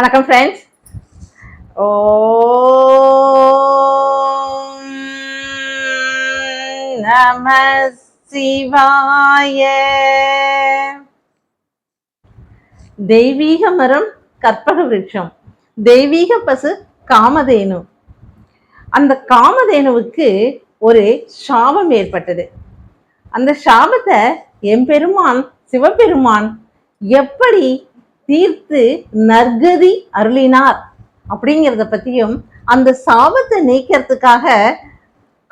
வணக்கம் ஃப்ரெண்ட்ஸ். ஓம் நம சிவாய. தெய்வீக மரம் கற்பக விருட்சம், தெய்வீக பசு காமதேனு. அந்த காமதேனுவுக்கு ஒரு சாபம் ஏற்பட்டது. அந்த சாபத்தை எம்பெருமான் சிவபெருமான் எப்படி தீர்த்து நற்கதி அருளினார் அப்படிங்கிறத பத்தியும், அந்த சாபத்தை நீக்கிறதுக்காக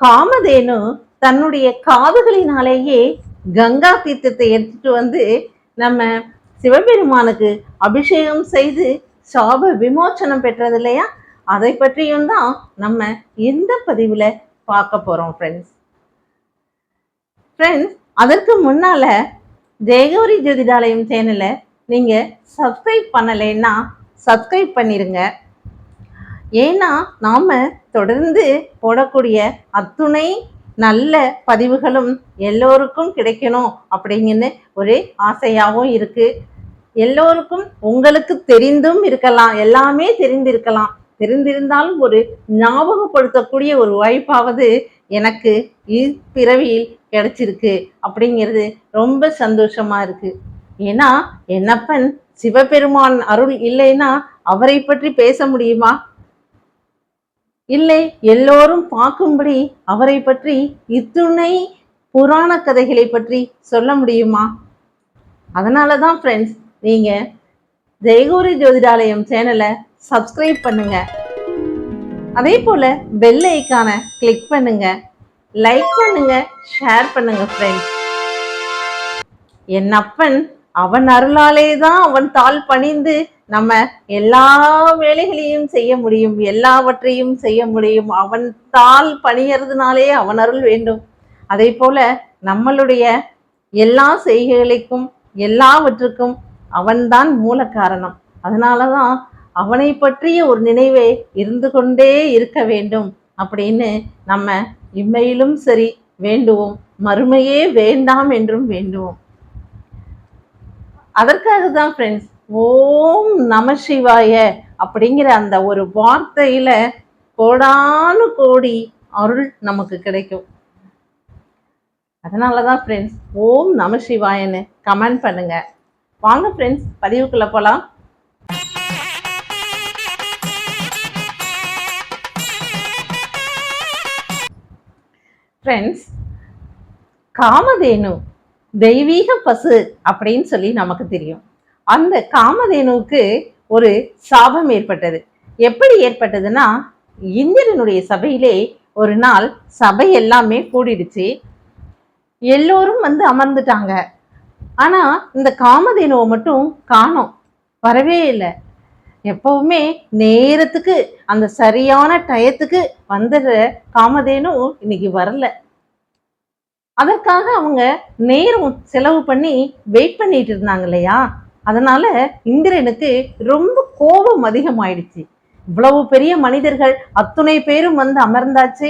காமதேனு தன்னுடைய காதுகளினாலேயே கங்கா தீர்த்தத்தை எடுத்துட்டு வந்து நம்ம சிவபெருமானுக்கு அபிஷேகம் செய்து சாப விமோச்சனம் பெற்றது இல்லையா? அதை பற்றியும் தான் நம்ம இந்த பதிவுல பார்க்க போறோம் ஃப்ரெண்ட்ஸ். அதற்கு முன்னால ஜெயகௌரி ஜோதிடாலயம் சேனலை நீங்க சப்ஸ்கிரைப் பண்ணலைன்னா சப்ஸ்கிரைப் பண்ணிருங்க. ஏன்னா நாம தொடர்ந்து போடக்கூடிய அத்துணை நல்ல பதிவுகளும் எல்லோருக்கும் கிடைக்கணும் அப்படிங்கன்னு ஒரு ஆசையாகவும் இருக்கு. எல்லோருக்கும் உங்களுக்கு தெரிந்தும் இருக்கலாம், எல்லாமே தெரிந்திருக்கலாம். தெரிந்திருந்தாலும் ஒரு ஞாபகப்படுத்தக்கூடிய ஒரு வாய்ப்பாவது எனக்கு இப்பிறவியில் கிடைச்சிருக்கு அப்படிங்கிறது ரொம்ப சந்தோஷமா இருக்கு. ஏன்னா என்னப்பன் சிவபெருமான் அருள் இல்லைன்னா அவரை பற்றி பேச முடியுமா? இல்லை, எல்லோரும் பார்க்கும்படி அவரை பற்றி இத்துணை புராண கதைகளை பற்றி சொல்ல முடியுமா? அதனாலதான் ஃப்ரெண்ட்ஸ், நீங்க ஜெயகௌரி ஜோதிடாலயம் சேனலை சப்ஸ்கிரைப் பண்ணுங்க. அதே போல பெல் ஐக்கானை கிளிக் பண்ணுங்க, லைக் பண்ணுங்க, ஷேர் பண்ணுங்க ஃப்ரெண்ட்ஸ். என் அப்பன் அவன் அருளாலே தான் அவன் தாள் பணிந்து நம்ம எல்லா வேலைகளையும் செய்ய முடியும், எல்லாவற்றையும் செய்ய முடியும். அவன் தாள் பணியறதுனாலே அவன் அருள் வேண்டும். அதே போல நம்மளுடைய எல்லா செய்கைகளுக்கும் எல்லாவற்றுக்கும் அவன்தான் மூல காரணம். அதனாலதான் அவனை பற்றிய ஒரு நினைவே இருந்து கொண்டே இருக்க வேண்டும் அப்படின்னு நம்ம இம்மையிலும் சரி வேண்டுவோம், மறுமையே வேண்டாம் என்றும் வேண்டுவோம். அதற்காக தான் ஃப்ரெண்ட்ஸ், ஓம் நம சிவாய அப்படிங்கிற அந்த ஒரு வார்த்தையில கோடானு கோடி அருள் நமக்கு கிடைக்கும். அதனாலதான் ஃப்ரெண்ட்ஸ், ஓம் நம சிவாயன்னு கமெண்ட் பண்ணுங்க. வாங்க ஃப்ரெண்ட்ஸ், பதிவுக்குள்ள போலாம். ஃப்ரெண்ட்ஸ், காமதேனு தெய்வீக பசு அப்படின்னு சொல்லி நமக்கு தெரியும். அந்த காமதேனுவுக்கு ஒரு சாபம் ஏற்பட்டது. எப்படி ஏற்பட்டதுன்னா, இந்திரனுடைய சபையிலே ஒரு நாள் சபை எல்லாமே கூடிடுச்சு. எல்லோரும் வந்து அமர்ந்துட்டாங்க. ஆனா இந்த காமதேனுவை மட்டும் காணோம், வரவே இல்லை. எப்பவுமே நேரத்துக்கு அந்த சரியான டயத்துக்கு வந்துடுற காமதேனு இன்னைக்கு வரல. அதற்காக அவங்க நேரம் செலவு பண்ணி வெயிட் பண்ணிட்டு இருந்தாங்க இல்லையா? அதனால இந்திரனுக்கு ரொம்ப கோபம் அதிகமாயிடுச்சு. இவ்வளவு பெரிய மனிதர்கள் அத்துணை பேரும் வந்து அமர்ந்தாச்சு,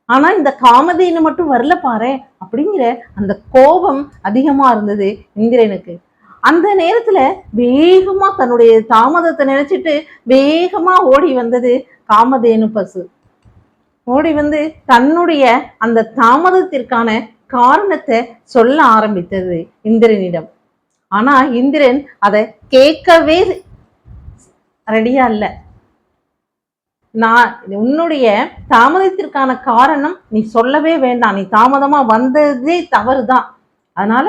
ஆனா இந்த காமதேனு மட்டும் வரல பாரு அப்படிங்கிற அந்த கோபம் அதிகமா இருந்தது இந்திரனுக்கு. அந்த நேரத்துல வேகமா தன்னுடைய தாமதத்தை நினைச்சிட்டு வேகமா ஓடி வந்தது காமதேனு பசு. ஓடி வந்து தன்னுடைய அந்த தாமதத்திற்கான காரணத்தை சொல்ல ஆரம்பித்தது இந்திரனிடம். ஆனா இந்திரன் அதை கேட்கவே ரெடியா இல்ல. நான் உன்னுடைய தாமதத்திற்கான காரணம் நீ சொல்லவே வேண்டாம், நீ தாமதமா வந்ததே தவறுதான். அதனால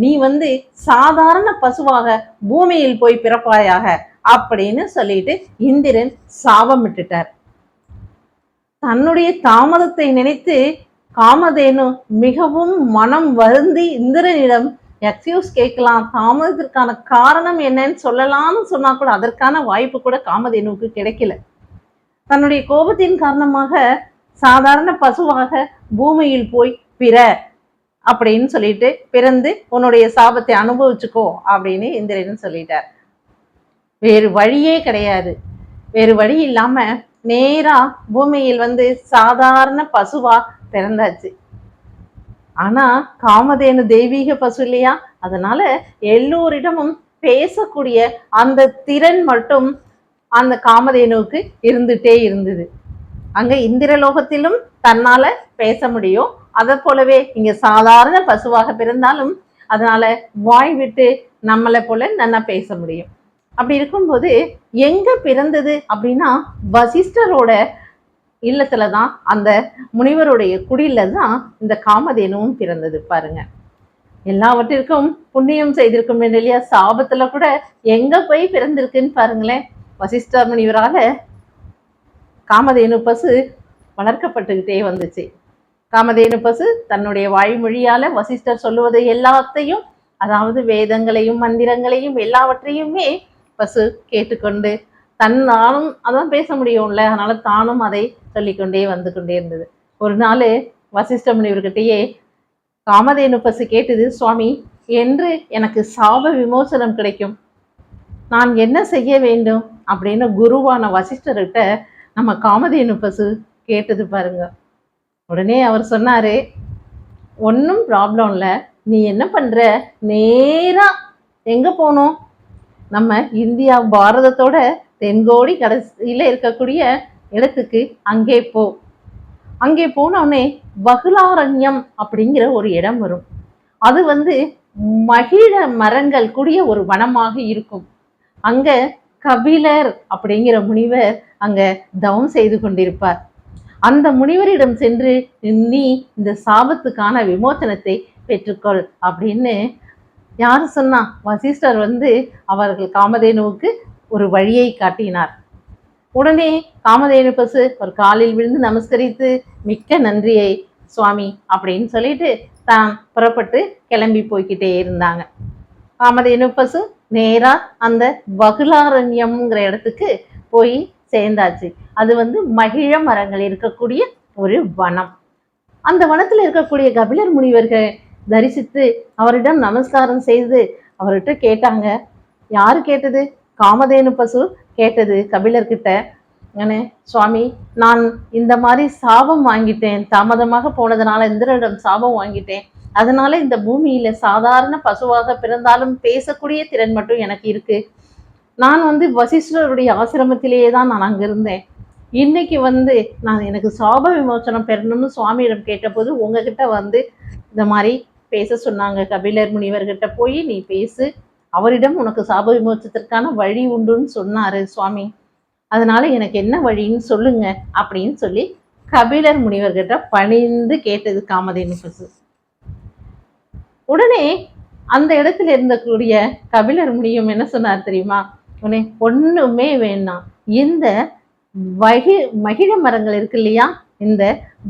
நீ வந்து சாதாரண பசுவாக பூமியில் போய் பிறப்பாயாக அப்படின்னு சொல்லிட்டு இந்திரன் சாபம் விட்டுட்டார். தன்னுடைய தாமதத்தை நினைத்து காமதேனு மிகவும் மனம் வருந்தி இந்திரனிடம் எக்ஸ்கியூஸ் கேட்கலாம், தாமதத்திற்கான காரணம் என்னன்னு சொல்லலாம்னு சொன்னா கூட அதற்கான வாய்ப்பு கூட காமதேனுவுக்கு கிடைக்கல. தன்னுடைய கோபத்தின் காரணமாக சாதாரண பசுவாக பூமியில் போய் பிற அப்படின்னு சொல்லிட்டு பிறந்து உன்னுடைய சாபத்தை அனுபவிச்சுக்கோ அப்படின்னு இந்திரன் சொல்லிட்டார். வேறு வழியே கிடையாது. வேறு வழி இல்லாம நேரா பூமியில் வந்து சாதாரண பசுவா பிறந்தாச்சு. ஆனா காமதேனு தெய்வீக பசு இல்லையா? அதனால எல்லோரிடமும் பேசக்கூடிய அந்த திறன் மட்டும் அந்த காமதேனுவுக்கு இருந்துட்டே இருந்தது. அங்க இந்திரலோகத்திலும் தன்னால பேச முடியும், அதை போலவே இங்க சாதாரண பசுவாக பிறந்தாலும் அதனால வாய் விட்டு நம்மளை போல நல்லா பேச முடியும். அப்படி இருக்கும்போது எங்க பிறந்தது அப்படின்னா வசிஷ்டரோட இல்லத்துலதான், அந்த முனிவருடைய குடியில தான் இந்த காமதேனுவும் பிறந்தது. பாருங்க, எல்லாவற்றிற்கும் புண்ணியம் செய்திருக்கும் இல்லையா, சாபத்துல கூட எங்க போய் பிறந்திருக்குன்னு பாருங்களேன். வசிஷ்ட முனிவரால காமதேனு பசு வளர்க்கப்பட்டுக்கிட்டே வந்துச்சு. காமதேனு பசு தன்னுடைய வாய்மொழியால வசிஷ்டர் சொல்லுவதை எல்லாத்தையும், அதாவது வேதங்களையும் மந்திரங்களையும் எல்லாவற்றையுமே பசு கேட்டுக்கொண்டு தன்னாலும் அதான் பேச முடியும்ல, அதனால தானும் அதை சொல்லிக்கொண்டே வந்து கொண்டே இருந்தது. ஒரு நாள் வசிஷ்ட முனிவர்கிட்டயே காமதேனு பசு கேட்டது, சுவாமி, என்று எனக்கு சாப விமோசனம் கிடைக்கும், நான் என்ன செய்ய வேண்டும் அப்படின்னு குருவான வசிஷ்டர்கிட்ட நம்ம காமதேனு பசு கேட்டது பாருங்க. உடனே அவர் சொன்னாரு, ஒன்றும் ப்ராப்ளம் இல்லை, நீ என்ன பண்ற, நேரா எங்க போகணும், நம்ம இந்தியா பாரதத்தோட தென்கோடி கடைசியில இருக்கக்கூடிய இடத்துக்கு அங்கே போ. அங்கே போனோடனே வகுலாரண்யம் அப்படிங்கிற ஒரு இடம் வரும். அது மகிழ மரங்கள் கூடிய ஒரு வனமாக இருக்கும். அங்க கபிலர் அப்படிங்கிற முனிவர் அங்க தவம் செய்து கொண்டிருப்பார். அந்த முனிவரிடம் சென்று நீ இந்த சாபத்துக்கான விமோசனத்தை பெற்றுக்கொள் அப்படின்னு யாரு சொன்னா? வசிஷ்டர் அவர்கள் காமதேனுவுக்கு ஒரு வழியை காட்டினார். உடனே காமதேனு பசு ஒரு காலில் விழுந்து நமஸ்கரித்து, மிக்க நன்றியை சுவாமி அப்படின்னு சொல்லிட்டு தான் புறப்பட்டு கிளம்பி போய்கிட்டே இருந்தாங்க. காமதேனு பசு நேரா அந்த வகுலாரண்யம்ங்கிற இடத்துக்கு போய் சேர்ந்தாச்சு. அது மகிழ மரங்கள் இருக்கக்கூடிய ஒரு வனம். அந்த வனத்துல இருக்கக்கூடிய கபிலர் முனிவர்கள் தரிசித்து அவரிடம் நமஸ்காரம் செய்து அவர்கிட்ட கேட்டாங்க. யாரு கேட்டது? காமதேனு பசு கேட்டது கபிலர்கிட்ட. சுவாமி, நான் இந்த மாதிரி சாபம் வாங்கிட்டேன், தாமதமாக போனதுனால இந்திரனிடம் சாபம் வாங்கிட்டேன், அதனால இந்த பூமியில சாதாரண பசுவாக பிறந்தாலும் பேசக்கூடிய திறன் மட்டும் எனக்கு இருக்கு. நான் வசிஷ்டருடைய ஆசிரமத்திலேயே தான் நான் அங்க இருந்தேன். இன்னைக்கு நான் எனக்கு சாப விமோசனம் பெறணும்னு சுவாமியிடம் கேட்டபோது உங்ககிட்ட இந்த மாதிரி பேச சொன்னாங்க. கபிலர் முனிவர்கிட்ட போய் நீ பேசு, அவரிடம் உனக்கு சாப விமோசனத்திற்கான வழி உண்டுன்னு சொன்னாரு சுவாமி, அதனால எனக்கு என்ன வழின்னு சொல்லுங்க அப்படின்னு சொல்லி கபிலர் முனிவர்கிட்ட பணிந்து கேட்டது காமதேனு பசு. உடனே அந்த இடத்துல இருந்தக்கூடிய கபிலர் முனியும் என்ன சொன்னார் தெரியுமா? உடனே ஒண்ணுமே வேணாம், இந்த மகிழ மரங்கள் இருக்கு இல்லையா, இந்த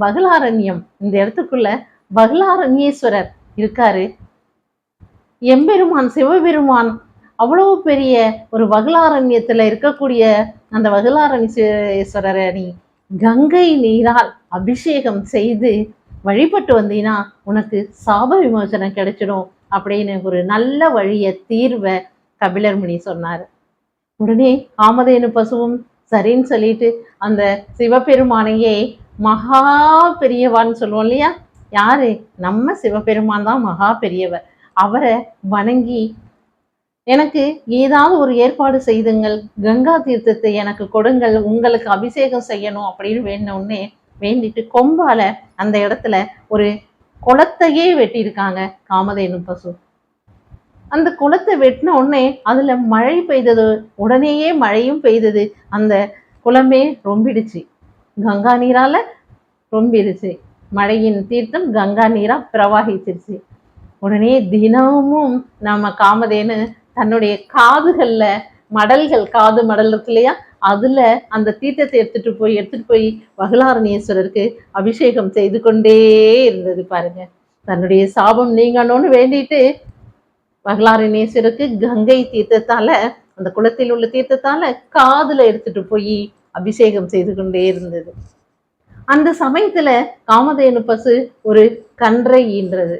வகுலாரண்யம், இந்த இடத்துக்குள்ள வகுலாரண்யேஸ்வரர் இருக்காரு. எம்பெருமான் சிவபெருமான் அவ்வளவு பெரிய ஒரு வகுலாரண்யத்துல இருக்கக்கூடிய அந்த வகுலாரண்யேஸ்வரரை நீ கங்கை நீரால் அபிஷேகம் செய்து வழிபட்டு வந்தீங்கன்னா உனக்கு சாப விமோசனம் கிடைச்சிடும் அப்படின்னு ஒரு நல்ல வழிய தீர்வை கபிலர் முனி சொன்னார். உடனே காமதேனு பசுவும் சரின்னு சொல்லிட்டு அந்த சிவபெருமானையே மகா பெரியவான்னு சொல்லுவோம் இல்லையா, யாரு? நம்ம சிவபெருமான் தான் மகா பெரியவர். அவரை வணங்கி எனக்கு ஏதாவது ஒரு ஏற்பாடு செய்துங்கள், கங்கா தீர்த்தத்தை எனக்கு கொடுங்கள், உங்களுக்கு அபிஷேகம் செய்யணும் அப்படின்னு வேண்டினோடனே வேண்டிட்டு கொம்பால அந்த இடத்துல ஒரு குளத்தையே வெட்டியிருக்காங்க காமதேனு பசு. அந்த குளத்தை வெட்டின உடனே அதுல மழை பெய்தது, உடனேயே மழையும் பெய்தது. அந்த குளமே ரொம்பிடுச்சு, கங்கா நீரால ரொம்பிடுச்சு. மழையின் தீர்த்தம் கங்கா நீரா பிரவாகிச்சிருச்சு. உடனே தினமும் நம்ம காமதேனு தன்னுடைய காதுகள்ல மடல்கள், காது மடல் இருக்கு இல்லையா, அதுல அந்த தீர்த்தத்தை எடுத்துட்டு போய் வகுலாரண்யேஸ்வரருக்கு அபிஷேகம் செய்து கொண்டே இருந்தது. பாருங்க, தன்னுடைய சாபம் நீங்கணும்னு வேண்டிட்டு வகுலாரண்யேஸ்வருக்கு கங்கை தீர்த்தத்தால, அந்த குளத்தில் உள்ள தீர்த்தத்தால காதுல எடுத்துட்டு போய் அபிஷேகம் செய்து கொண்டே இருந்தது. அந்த சமயத்துல காமதேனு பசு ஒரு கன்றை ஈன்றது,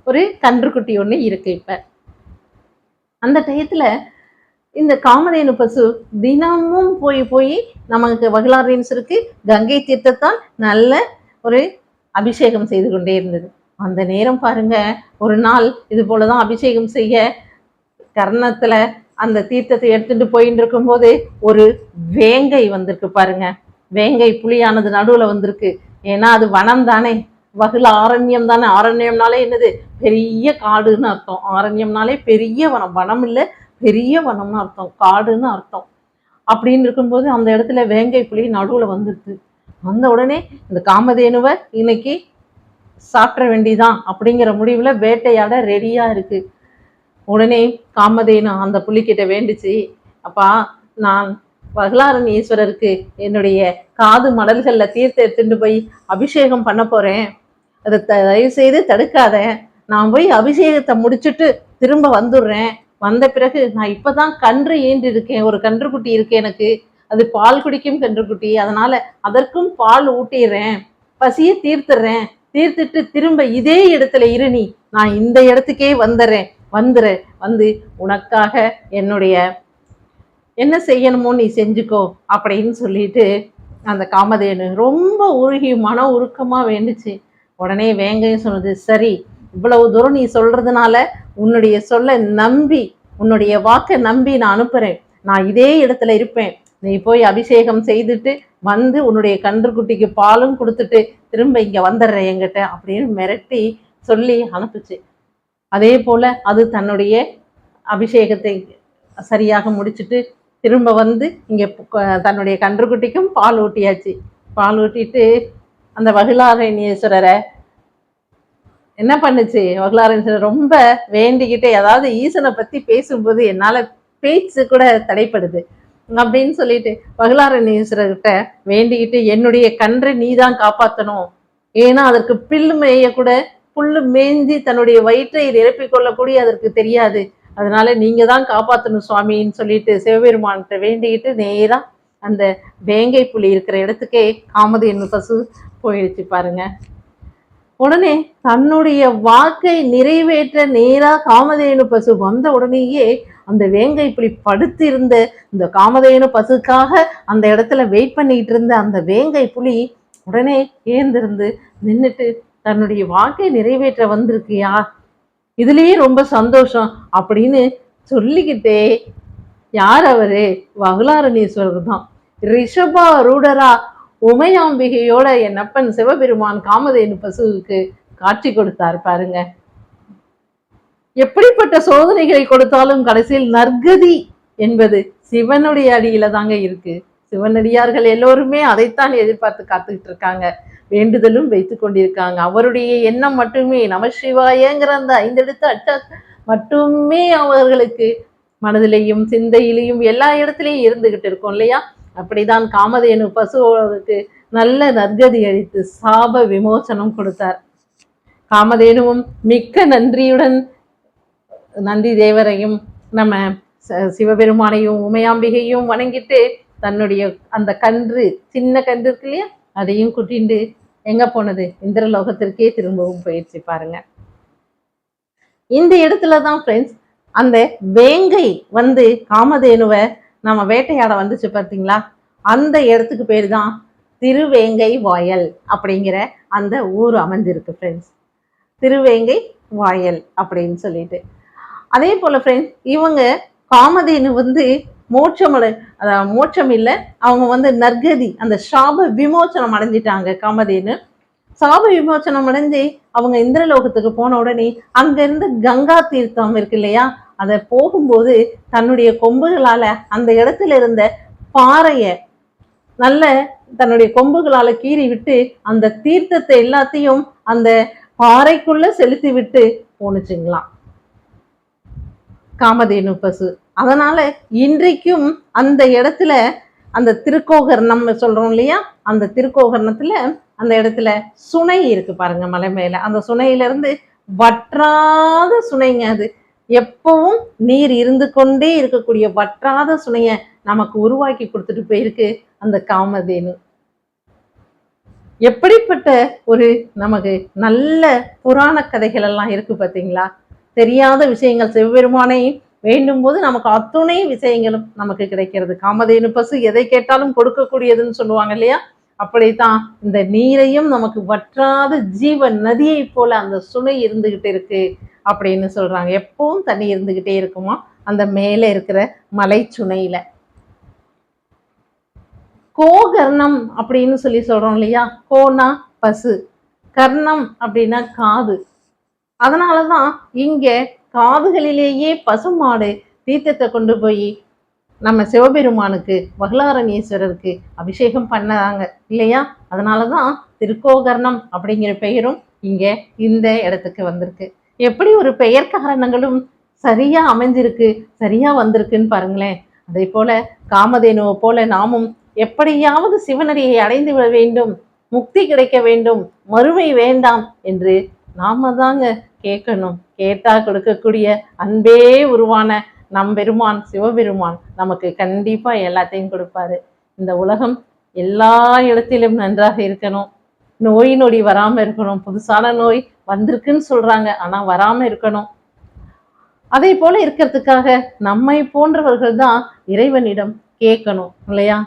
ஒரு கன்றுக்குட்டி ஒண்ணு இருக்கு. இப்ப அந்த டயத்துல இந்த காமதேனு பசு தினமும் போய் நமக்கு வகுலாரண்யேஸ்வருக்கு கங்கை தீர்த்தத்தால் நல்ல ஒரு அபிஷேகம் செய்து கொண்டே இருந்தது. அந்த நேரம் பாருங்க, ஒரு நாள் இது போலதான் அபிஷேகம் செய்ய கர்ணத்துல அந்த தீர்த்தத்தை எடுத்துட்டு போயிட்டு இருக்கும்போது ஒரு வேங்கை வந்திருக்கு பாருங்க. வேங்கை புலியானது நடுவுல வந்திருக்கு. ஏன்னா அது வனம் தானே, வகுல ஆரண்யம் தானே. ஆரண்யம்னாலே என்னது, பெரிய காடுன்னு அர்த்தம். ஆரண்யம்னாலே பெரிய வனம், வனம் இல்லை பெரிய வனம்னு அர்த்தம், காடுன்னு அர்த்தம். அப்படின்னு இருக்கும்போது அந்த இடத்துல வேங்கை புலி நடுவுல வந்துருக்கு. வந்த உடனே இந்த காமதேனுவை இன்னைக்கு சாப்பிட வேண்டிதான் அப்படிங்கிற முடிவுல வேட்டையாட ரெடியா இருக்கு. உடனே காமதேனு அந்த புலிக்கிட்ட வேண்டுச்சு, அப்பா நான் வகலாரன் ஈஸ்வரருக்கு என்னுடைய காது மடல்கள்ல தீர்த்த எடுத்துட்டு போய் அபிஷேகம் பண்ண போறேன், அதை தயவு செய்து தடுக்காத, நான் போய் அபிஷேகத்தை முடிச்சுட்டு திரும்ப வந்துடுறேன். வந்த பிறகு நான் இப்பதான் கன்று ஈன்று இருக்கேன், ஒரு கன்றுக்குட்டி இருக்கு எனக்கு, அது பால் குடிக்கும் கன்றுக்குட்டி, அதனால அதற்கும் பால் ஊட்டிடுறேன், பசியை தீர்த்துடுறேன், தீர்த்துட்டு திரும்ப இதே இடத்துல இரு, நீ நான் இந்த இடத்துக்கே வந்துடுறேன், வந்து உனக்காக என்னுடைய என்ன செய்யணுமோ நீ செஞ்சுக்கோ அப்படின்னு சொல்லிட்டு அந்த காமதேனு ரொம்ப உருகி மன உருக்கமா வேண்டுச்சு. உடனே வேங்கையும் சொன்னது, சரி இவ்வளவு தூரம் நீ சொல்றதுனால உன்னுடைய சொல்ல நம்பி, உன்னுடைய வாக்கை நம்பி நான் அனுப்புறேன், நான் இதே இடத்துல இருப்பேன், நீ போய் அபிஷேகம் செய்துட்டு வந்து உன்னுடைய கன்றுக்குட்டிக்கு பாலும் கொடுத்துட்டு திரும்ப இங்க வந்துடுற என்கிட்ட அப்படின்னு மிரட்டி சொல்லி அனுப்புச்சு. அதே போல அது தன்னுடைய அபிஷேகத்தை சரியாக முடிச்சுட்டு திரும்ப வந்து இங்கே தன்னுடைய கன்றுக்குட்டிக்கும் பால் ஊட்டியாச்சு. பால் ஊட்டிட்டு அந்த வகுலாரண்யேஸ்வரரை என்ன பண்ணுச்சு, வகுலாரண்யேஸ்வரர் ரொம்ப வேண்டிக்கிட்டே, அதாவது ஈசனை பற்றி பேசும்போது என்னால் பேச்சு கூட தடைப்படுது அப்படின்னு சொல்லிட்டு வகுலாரண்யேஸ்வரர்கிட்ட வேண்டிக்கிட்டு, என்னுடைய கன்றை நீ தான் காப்பாற்றணும், ஏன்னா அதற்கு பில்லு மேய கூட புல்லு மேஞ்சி தன்னுடைய வயிற்றை நிரப்பிக் கொள்ளக்கூடிய அதற்கு தெரியாது, அதனால நீங்க தான் காப்பாற்றணும் சுவாமின்னு சொல்லிட்டு சிவபெருமான்கிட்ட வேண்டிக்கிட்டு நேரா அந்த வேங்கை புலி இருக்கிற இடத்துக்கே காமதேனு பசு போயிடுச்சு பாருங்க. உடனே தன்னுடைய வாக்கை நிறைவேற்ற நேரா காமதேனு பசு வந்த உடனேயே அந்த வேங்கை புலி படுத்து இருந்த இந்த காமதேனு பசுக்காக அந்த இடத்துல வெயிட் பண்ணிட்டு இருந்த அந்த வேங்கை புலி உடனே ஏந்திருந்து நின்றுட்டு, தன்னுடைய வாக்கை நிறைவேற்ற வந்திருக்கியா, இதுலயே ரொம்ப சந்தோஷம் அப்படின்னு சொல்லிக்கிட்டே, யார் அவரு, வகுலாரண்யேஸ்வரர் தான். ரிஷபா ரூடரா உமையாம்பிகையோட என் அப்பன் சிவபெருமான் காமதேனு பசுவுக்கு காட்சி கொடுத்தார் பாருங்க. எப்படிப்பட்ட சோதனைகளை கொடுத்தாலும் கடைசியில் நற்கதி என்பது சிவனுடைய அடியில தாங்க இருக்கு. சிவனடியார்கள் எல்லோருமே அதைத்தான் எதிர்பார்த்து காத்துக்கிட்டு இருக்காங்க, வேண்டுதலும் வைத்து கொண்டிருக்காங்க. அவருடைய எண்ணம் மட்டுமே, நமசிவாயங்கிற அந்த 5 எழுத்து அட்ட மட்டுமே அவர்களுக்கு மனதிலையும் சிந்தையிலையும் எல்லா இடத்துலையும் இருந்துகிட்டு இருக்கும் இல்லையா. அப்படிதான் காமதேனு பசுவுக்கு நல்ல நற்கதி அளித்து சாப விமோசனம் கொடுத்தார். காமதேனுவும் மிக்க நன்றியுடன் நந்தி தேவரையும் நம்ம சிவபெருமானையும் உமையாம்பிகையும் வணங்கிட்டு தன்னுடைய அந்த கன்று, சின்ன கன்று இருக்கு இல்லையா, அதையும் கூட்டிட்டு எங்க போனது, இந்திரலோகத்திற்கே திரும்பவும் போயிடுச்சு பாருங்க. இந்த இடத்துலதான் ஃப்ரெண்ட்ஸ் அந்த வேங்கை வந்து காமதேனுவை நம்ம வேட்டையாட வந்துச்சு பார்த்தீங்களா, அந்த இடத்துக்கு பேர் தான் திருவேங்கை வாயல் அப்படிங்கிற அந்த ஊர் அமைஞ்சிருக்கு ஃப்ரெண்ட்ஸ். திருவேங்கை வாயல் அப்படின்னு சொல்லிட்டு. அதே போல ஃப்ரெண்ட்ஸ் இவங்க காமதேனு வந்து மோட்சம் இல்லை, அவங்க வந்து நற்கதி, அந்த சாப விமோச்சனம் அடைஞ்சிட்டாங்க காமதேனு. சாப விமோச்சனம் அடைஞ்சு அவங்க இந்திரலோகத்துக்கு போன உடனே அங்கிருந்து கங்கா தீர்த்தம் இருக்கு இல்லையா, அதை போகும்போது தன்னுடைய கொம்புகளால அந்த இடத்துல இருந்த பாறைய நல்ல தன்னுடைய கொம்புகளால கீறி விட்டு அந்த தீர்த்தத்தை எல்லாத்தையும் அந்த பாறைக்குள்ள செலுத்தி விட்டு போனுச்சுங்களாம் காமதேனு பசு. அதனால இன்றைக்கும் அந்த இடத்துல அந்த திருக்கோகர்ணம் சொல்றோம் இல்லையா, அந்த திருக்கோகர்ணத்துல அந்த இடத்துல சுனை இருக்கு பாருங்க, மலை மேல. அந்த சுனையில இருந்து வற்றாத சுனைங்க, அது எப்பவும் நீர் இருந்து கொண்டே இருக்கக்கூடிய வற்றாத சுனைய நமக்கு உருவாக்கி கொடுத்துட்டு போயிருக்கு அந்த காமதேனு. எப்படிப்பட்ட ஒரு நமக்கு நல்ல புராண கதைகள் எல்லாம் இருக்கு பார்த்தீங்களா. தெரியாத விஷயங்கள் சிவபெருமானை வேண்டும் போது நமக்கு அத்துணை விஷயங்களும் நமக்கு கிடைக்கிறது. காமதேனு பசு எதை கேட்டாலும் கொடுக்கக்கூடியதுன்னு சொல்லுவாங்க இல்லையா, அப்படித்தான் இந்த நீரையும் நமக்கு வற்றாத ஜீவன் நதியை போல அந்த சுனை இருந்துகிட்டு இருக்கு அப்படின்னு சொல்றாங்க. எப்பவும் தண்ணி இருந்துகிட்டே இருக்குமா, அந்த மேலே இருக்கிற மலைச்சுனையில. கோகர்ணம் அப்படின்னு சொல்லி சொல்றோம் இல்லையா? கோனா பசு, கர்ணம் அப்படின்னா காது. அதனாலதான் இங்க காதுகளிலேயே பசுமாடு தீர்த்தத்தை கொண்டு போய் நம்ம சிவபெருமானுக்கு, வகலாரணீஸ்வரருக்கு அபிஷேகம் பண்ணாங்க இல்லையா? அதனாலதான் திருக்கோகர்ணம் அப்படிங்கிற பெயரும் இங்க இந்த இடத்துக்கு வந்திருக்கு. எப்படி ஒரு பெயர் காரணங்களும் சரியா அமைஞ்சிருக்கு, சரியா வந்திருக்குன்னு பாருங்களேன். அதே போல காமதேனுவை போல நாமும் எப்படியாவது சிவனடியை அடைந்து விட வேண்டும், முக்தி கிடைக்க வேண்டும், மறுமை வேண்டாம் என்று நாம தாங்க கேட்கணும். கேட்டா கொடுக்கக்கூடிய அன்பே உருவான நம் பெருமான் சிவபெருமான் நமக்கு கண்டிப்பா எல்லாத்தையும் கொடுப்பாரு. இந்த உலகம் எல்லா இடத்திலும் நன்றாக இருக்கணும், நோய் நொடி வராம இருக்கணும். புதுசான நோய் வந்திருக்குன்னு சொல்றாங்க, ஆனா வராம இருக்கணும். அதே போல இருக்கிறதுக்காக நம்மை போன்றவர்கள் தான் இறைவனிடம் கேட்கணும் இல்லையா?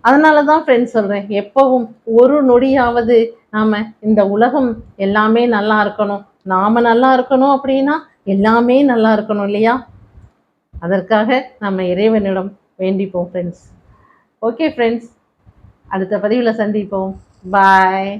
அதனாலதான் ஃப்ரெண்ட்ஸ் சொல்றேன், எப்பவும் ஒரு நொடியாவது நாம இந்த உலகம் எல்லாமே நல்லா இருக்கணும், நாம நல்லா இருக்கணும் அப்படின்னா எல்லாமே நல்லா இருக்கணும் இல்லையா? அதற்காக நம்ம இறைவனிடம் வேண்டிப்போம் ஃப்ரெண்ட்ஸ். ஓகே ஃப்ரெண்ட்ஸ், அடுத்த பதிவில் சந்திப்போம். பாய்.